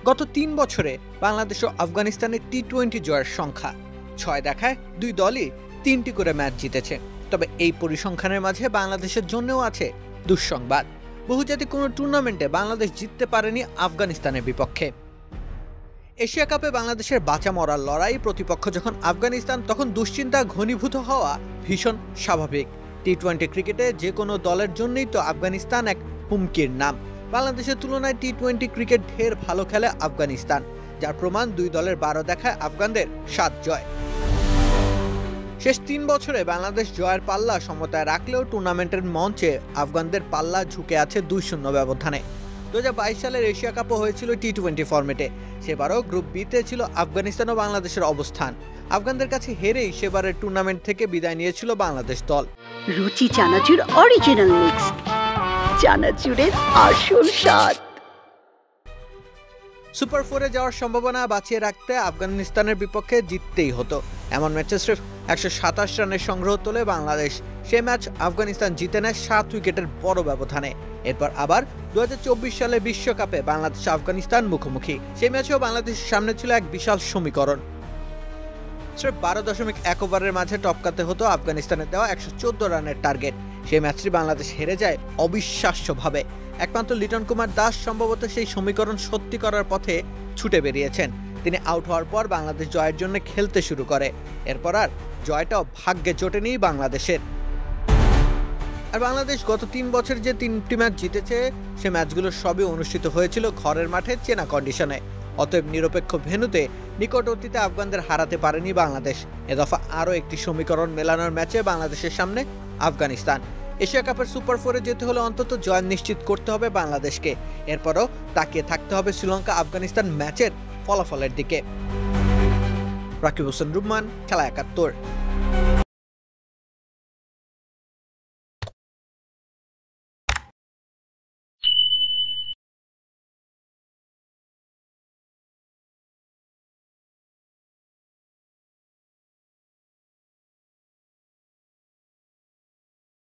গত ৩ বছরে বাংলাদেশ ও আফগানিস্তানের টি-20 জয়ের সংখ্যা ৬ দেখায় দুই দলই ৩টি করে ম্যাচ জিতেছে। তবে এই পরিসংখ্যানের মাঝে বাংলাদেশের জন্যও আছে দুঃসংবাদ। বহুজাতিক কোনো টুর্নামেন্টে বাংলাদেশ জিততে পারেনি আফগানিস্তানের বিপক্ষে। এশিয়া কাপে বাংলাদেশের বাঁচা মরার লড়াই, প্রতিপক্ষ যখন আফগানিস্তান তখন দুশ্চিন্তা ঘনীভূত হওয়া ভীষণ স্বাভাবিক। টি-20 ক্রিকেটে যে কোনো দলের জন্যই তো আফগানিস্তান এক হুমকির নাম। বাংলাদেশের তুলনায় টি-20 ক্রিকেট ঢের ভালো খেলে আফগানিস্তান, যার প্রমাণ দুই দলের ১২ দেখায় আফগানদের ৭ জয়। শেষ ৩ বছরে বাংলাদেশ জয়ের পাল্লা সমতায় রাখলেও টুর্নামেন্টের মঞ্চে আফগানদের পাল্লা ঝুঁকে আছে ২-০ ব্যবধানে। ২০২২ সালের এশিয়া কাপও হয়েছিল টি-20 ফরম্যাটে। সেবারও গ্রুপ বিতে ছিল আফগানিস্তান ও বাংলাদেশের অবস্থান। আফগানদের কাছে হেরেই সেবারের টুর্নামেন্ট থেকে বিদায় নিয়েছিল বাংলাদেশ দল। রুচি চানাচুর অরিজিনাল মিক্স, চানাচুরের আসল স্বাদ। সুপার 4-এ যাওয়ার সম্ভাবনা বাঁচিয়ে রাখতে আফগানিস্তানের বিপক্ষে জিততেই হতো। এমন ম্যাচে স্রেফ ১২৭ রানের সংগ্রহ তোলে বাংলাদেশ। সে ম্যাচ আফগানিস্তান জিতে নেয় ৭ উইকেটের বড় ব্যবধানে। এরপর আবার ২০২৪ সালে বিশ্বকাপে বাংলাদেশ আফগানিস্তান মুখোমুখি। সেই ম্যাচেও বাংলাদেশের সামনে ছিল এক বিশাল সমীকরণ। স্রেফ ১২.১ ওভারের মাঝে টপকাতে হতো আফগানিস্তানের দেওয়া ১১৪ রানের টার্গেট। সেই ম্যাচটি বাংলাদেশ হেরে যায় অবিশ্বাস্যভাবে। একমাত্র লিটন কুমার দাস সম্ভবত সেই সমীকরণ সত্যি করার পথে ছুটে বেরিয়েছেন। তিনি আউট হওয়ার পর বাংলাদেশ জয়ের জন্য খেলতে শুরু করে। এরপর আর জয়টাও ভাগ্যে জোটেনি বাংলাদেশের। আর বাংলাদেশ গত ৩ বছর যে ৩টি ম্যাচ জিতেছে, সে ম্যাচগুলো সবই অনুষ্ঠিত হয়েছিল ঘরের মাঠে চেনা কন্ডিশনে। অতএব নিরপেক্ষ ভেন্যুতে নিকট অতীতে আফগানদের হারাতে পারেনি বাংলাদেশ। এ দফা আরও একটি সমীকরণ মেলানোর ম্যাচে বাংলাদেশের সামনে আফগানিস্তান। এশিয়া কাপের সুপার 4-এ যেতে হলে অন্তত জয় নিশ্চিত করতে হবে বাংলাদেশকে। এরপরও তাকিয়ে থাকতে হবে শ্রীলঙ্কা আফগানিস্তান ম্যাচের ফলাফলের দিকে। রাকিব হোসেন রুম্মান, খেলা ৭১।